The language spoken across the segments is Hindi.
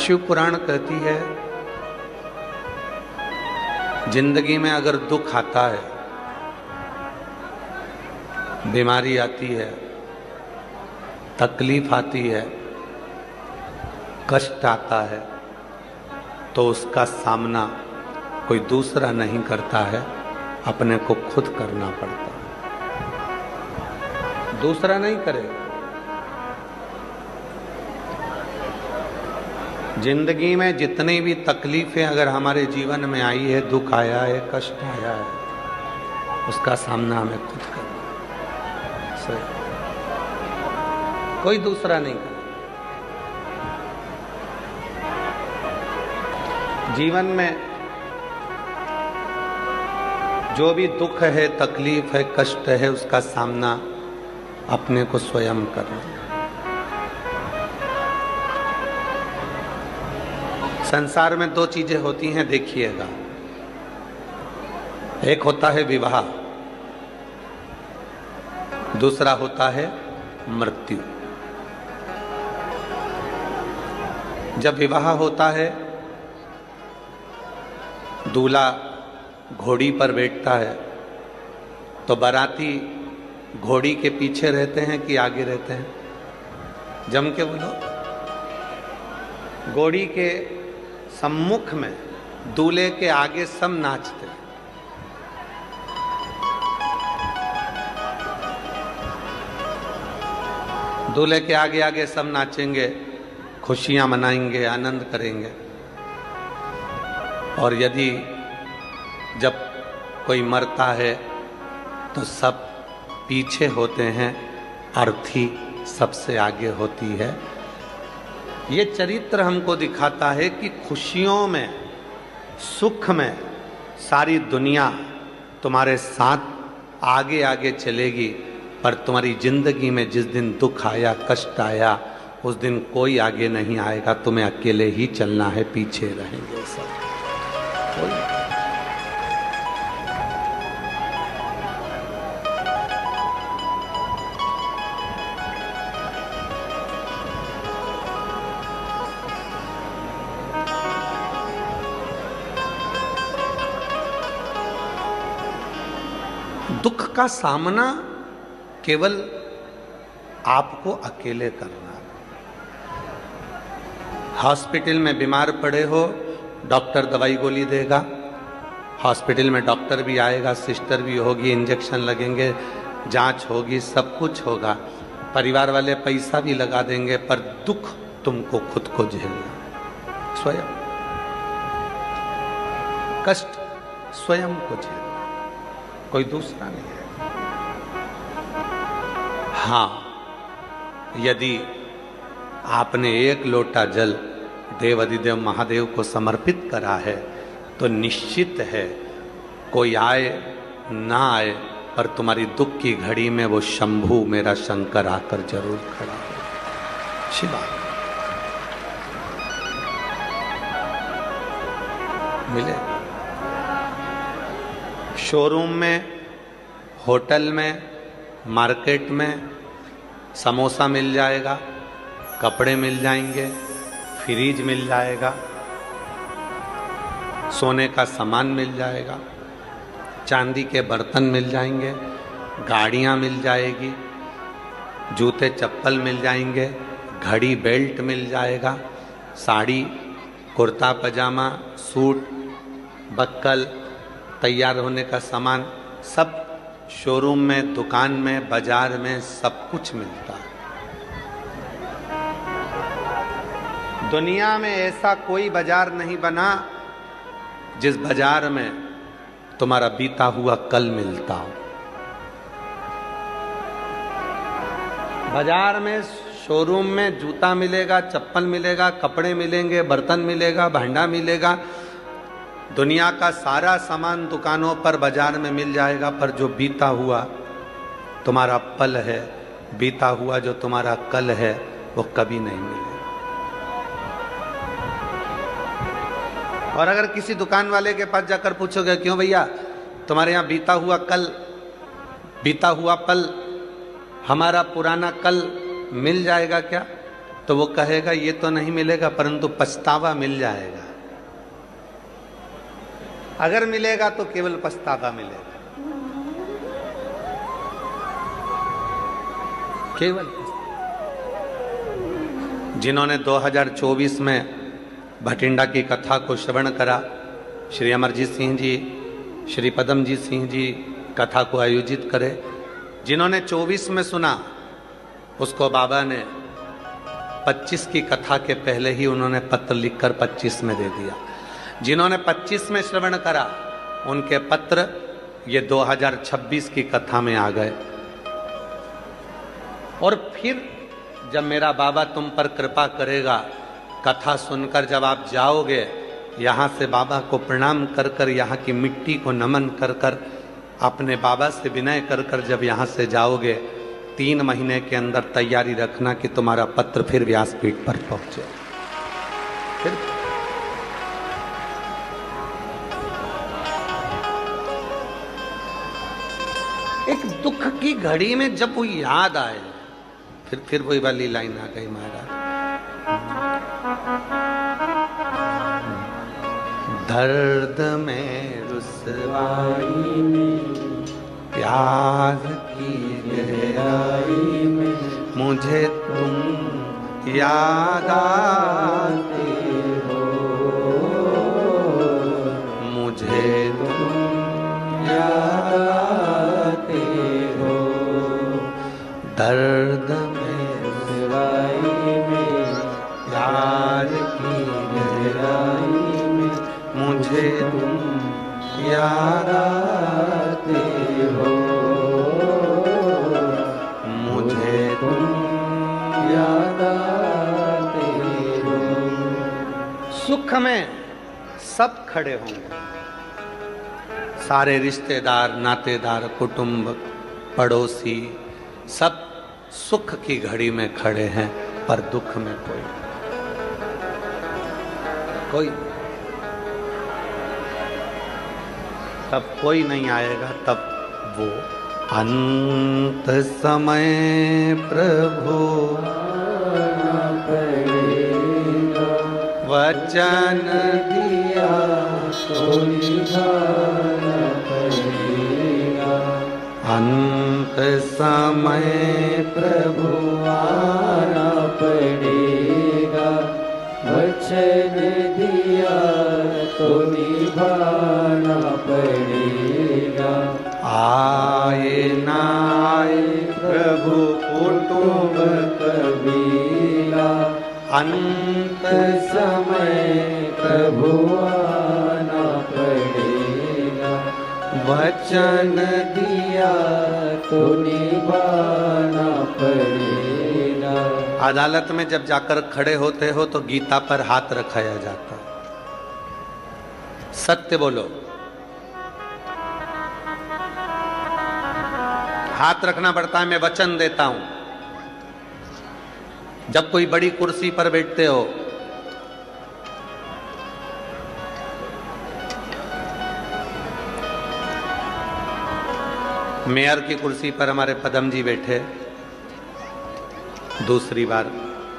शिव पुराण कहती है, जिंदगी में अगर दुख आता है, बीमारी आती है, तकलीफ आती है, कष्ट आता है, तो उसका सामना कोई दूसरा नहीं करता है, अपने को खुद करना पड़ता है, दूसरा नहीं करेगा। जिंदगी में जितनी भी तकलीफें अगर हमारे जीवन में आई है, दुख आया है, कष्ट आया है, उसका सामना हमें खुद करना है, कोई दूसरा नहीं करे। जीवन में जो भी दुख है, तकलीफ है, कष्ट है, उसका सामना अपने को स्वयं करना। संसार में दो चीजें होती हैं, देखिएगा। एक होता है विवाह, दूसरा होता है मृत्यु। जब विवाह होता है, दूल्हा घोड़ी पर बैठता है, तो बाराती घोड़ी के पीछे रहते हैं कि आगे रहते हैं? जम के बोलो। घोड़ी के सम्मुख में, दूल्हे के आगे सब नाचते हैं। दूल्हे के आगे आगे सब नाचेंगे, खुशियां मनाएंगे, आनंद करेंगे। और यदि जब कोई मरता है तो सब पीछे होते हैं, अर्थी सबसे आगे होती है। ये चरित्र हमको दिखाता है कि खुशियों में, सुख में सारी दुनिया तुम्हारे साथ आगे आगे चलेगी, पर तुम्हारी जिंदगी में जिस दिन दुख आया, कष्ट आया, उस दिन कोई आगे नहीं आएगा, तुम्हें अकेले ही चलना है, पीछे रहेंगे सब। दुख का सामना केवल आपको अकेले करना है। हॉस्पिटल में बीमार पड़े हो, डॉक्टर दवाई गोली देगा, हॉस्पिटल में डॉक्टर भी आएगा, सिस्टर भी होगी, इंजेक्शन लगेंगे, जांच होगी, सब कुछ होगा, परिवार वाले पैसा भी लगा देंगे, पर दुख तुमको खुद को झेलना, स्वयं। कष्ट स्वयं को झेलना, कोई दूसरा नहीं है। हाँ, यदि आपने एक लोटा जल देव अधिदेव महादेव को समर्पित करा है, तो निश्चित है कोई आए ना आए, पर तुम्हारी दुख की घड़ी में वो शंभू मेरा शंकर आकर जरूर खड़ा है। शिवा मिले। शोरूम में, होटल में, मार्केट में समोसा मिल जाएगा, कपड़े मिल जाएंगे, फ्रिज मिल जाएगा, सोने का सामान मिल जाएगा, चांदी के बर्तन मिल जाएंगे, गाड़ियां मिल जाएगी, जूते चप्पल मिल जाएंगे, घड़ी बेल्ट मिल जाएगा, साड़ी, कुर्ता पजामा, सूट, बक्कल, तैयार होने का सामान, सब शोरूम में, दुकान में, बाजार में सब कुछ मिलता है। दुनिया में ऐसा कोई बाजार नहीं बना जिस बाजार में तुम्हारा बीता हुआ कल मिलता हो। बाजार में, शोरूम में जूता मिलेगा, चप्पल मिलेगा, कपड़े मिलेंगे, बर्तन मिलेगा, भांडा मिलेगा, दुनिया का सारा सामान दुकानों पर, बाजार में मिल जाएगा, पर जो बीता हुआ तुम्हारा पल है, बीता हुआ जो तुम्हारा कल है, वो कभी नहीं मिलेगा। और अगर किसी दुकान वाले के पास जाकर पूछोगे, क्यों भैया तुम्हारे यहाँ बीता हुआ कल, बीता हुआ पल, हमारा पुराना कल मिल जाएगा क्या? तो वो कहेगा ये तो नहीं मिलेगा, परंतु पछतावा मिल जाएगा। अगर मिलेगा तो केवल पछतावा मिलेगा, केवल। जिन्होंने 2024 में भटिंडा की कथा को श्रवण करा, श्री अमरजीत सिंह जी, श्री पदमजीत सिंह जी कथा को आयोजित करे, जिन्होंने 24 में सुना उसको बाबा ने 25 की कथा के पहले ही उन्होंने पत्र लिखकर 25 में दे दिया। जिन्होंने 25 में श्रवण करा उनके पत्र ये 2026 की कथा में आ गए। और फिर जब मेरा बाबा तुम पर कृपा करेगा, कथा सुनकर जब आप जाओगे, यहाँ से बाबा को प्रणाम कर कर, यहाँ की मिट्टी को नमन कर कर, अपने बाबा से विनय कर कर जब यहाँ से जाओगे, 3 महीने के अंदर तैयारी रखना कि तुम्हारा पत्र फिर व्यासपीठ पर पहुंचे। फिर एक दुख की घड़ी में जब वो याद आए, फिर वही वाली लाइन आ गई महाराज, दर्द में रुसवाई में प्यार की गहराई में मुझे तुम याद आते हो, मुझे तुम याद आते हो, दर्द में रुसवाई में प्यार की गहराई में मुझे तुम याद आते हो, मुझे तुम याद आते हो। सुख में सब खड़े होंगे, सारे रिश्तेदार, नातेदार, कुटुंब, पड़ोसी, सब सुख की घड़ी में खड़े हैं, पर दुख में कोई तब कोई नहीं आएगा। तब वो अंत समय प्रभु वचन दिया तो निभाना पड़ेगा, अंत समय प्रभु आना पड़ेगा, वचन दिया तो निभाना पड़ेगा, आए ना आए प्रभु कुटुंब कबीला, अंत समय प्रभु आना पड़ेगा, वचन दिया तो निभाना पड़ेगा। अदालत में जब जाकर खड़े होते हो तो गीता पर हाथ रखाया जाता है, सत्य बोलो, हाथ रखना पड़ता है। मैं वचन देता हूं, जब कोई बड़ी कुर्सी पर बैठते हो, मेयर की कुर्सी पर हमारे पदम जी बैठे, दूसरी बार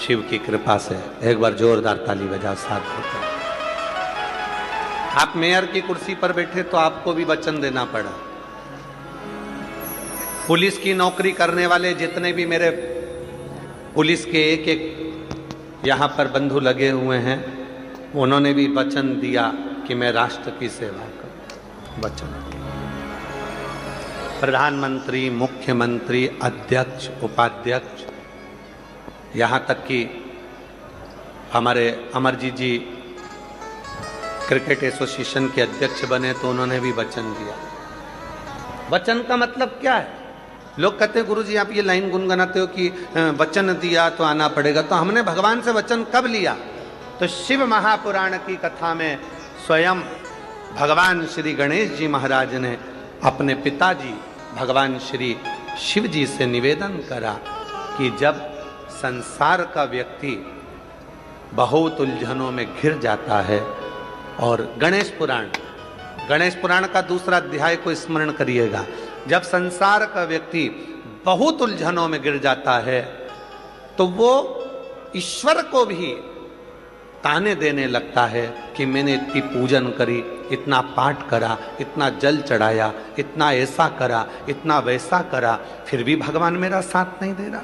शिव की कृपा से, एक बार जोरदार ताली बजा साथ होता। आप मेयर की कुर्सी पर बैठे तो आपको भी वचन देना पड़ा। पुलिस की नौकरी करने वाले जितने भी मेरे पुलिस के एक एक यहाँ पर बंधु लगे हुए हैं, उन्होंने भी वचन दिया कि मैं राष्ट्र की सेवा करूं। वचन प्रधानमंत्री, मुख्यमंत्री, अध्यक्ष, उपाध्यक्ष, यहाँ तक कि हमारे अमरजीत जी क्रिकेट एसोसिएशन के अध्यक्ष बने तो उन्होंने भी वचन दिया। वचन का मतलब क्या है? लोग कहते हैं गुरुजी आप ये लाइन गुनगुनाते हो कि वचन दिया तो आना पड़ेगा, तो हमने भगवान से वचन कब लिया? तो शिव महापुराण की कथा में स्वयं भगवान श्री गणेश जी महाराज ने अपने पिताजी भगवान श्री शिव जी से निवेदन करा कि जब संसार का व्यक्ति बहुत उलझनों में घिर जाता है, और गणेश पुराण का दूसरा अध्याय को स्मरण करिएगा, जब संसार का व्यक्ति बहुत उलझनों में गिर जाता है तो वो ईश्वर को भी ताने देने लगता है कि मैंने इतनी पूजन करी, इतना पाठ करा, इतना जल चढ़ाया, इतना ऐसा करा, इतना वैसा करा, फिर भी भगवान मेरा साथ नहीं दे रहा।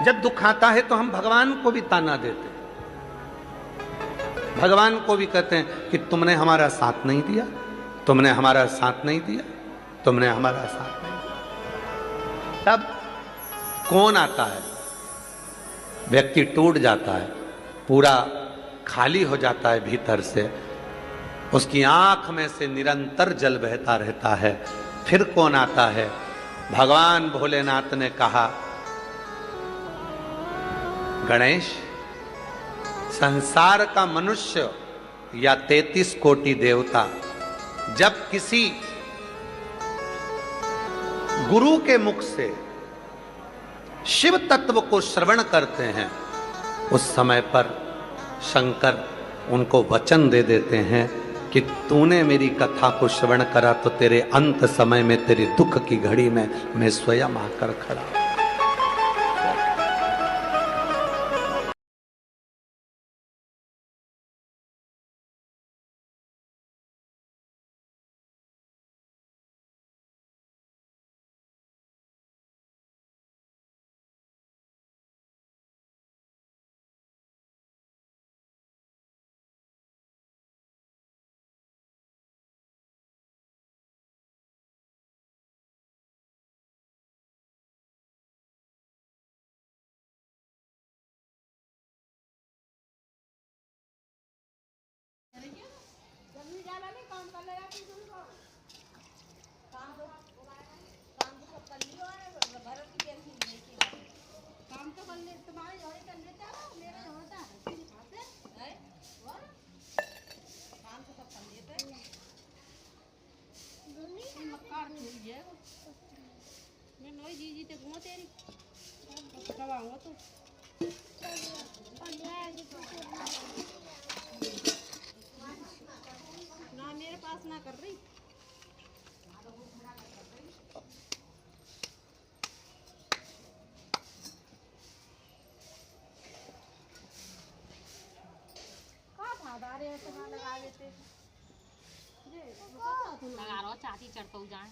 जब दुख आता है तो हम भगवान को भी ताना देते हैं, भगवान को भी कहते हैं कि तुमने हमारा साथ नहीं दिया, तुमने हमारा साथ नहीं दिया, तुमने हमारा साथ नहीं दिया। तब कौन आता है? व्यक्ति टूट जाता है, पूरा खाली हो जाता है भीतर से, उसकी आंख में से निरंतर जल बहता रहता है। फिर कौन आता है? भगवान भोलेनाथ ने कहा, गणेश, संसार का मनुष्य या 33 कोटि देवता जब किसी गुरु के मुख से शिव तत्व को श्रवण करते हैं, उस समय पर शंकर उनको वचन दे देते हैं कि तूने मेरी कथा को श्रवण करा तो तेरे अंत समय में, तेरे दुख की घड़ी में मैं स्वयं आकर खड़ा। ना मेरे पास ना कर रही। लगा रो चाची चढ़ता जाए।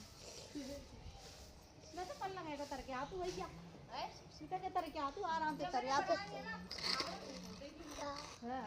मैं तो कल लगाएगा तर के आ तू वही क्या सीता के तर के आ तू आराम से तर आ तो हां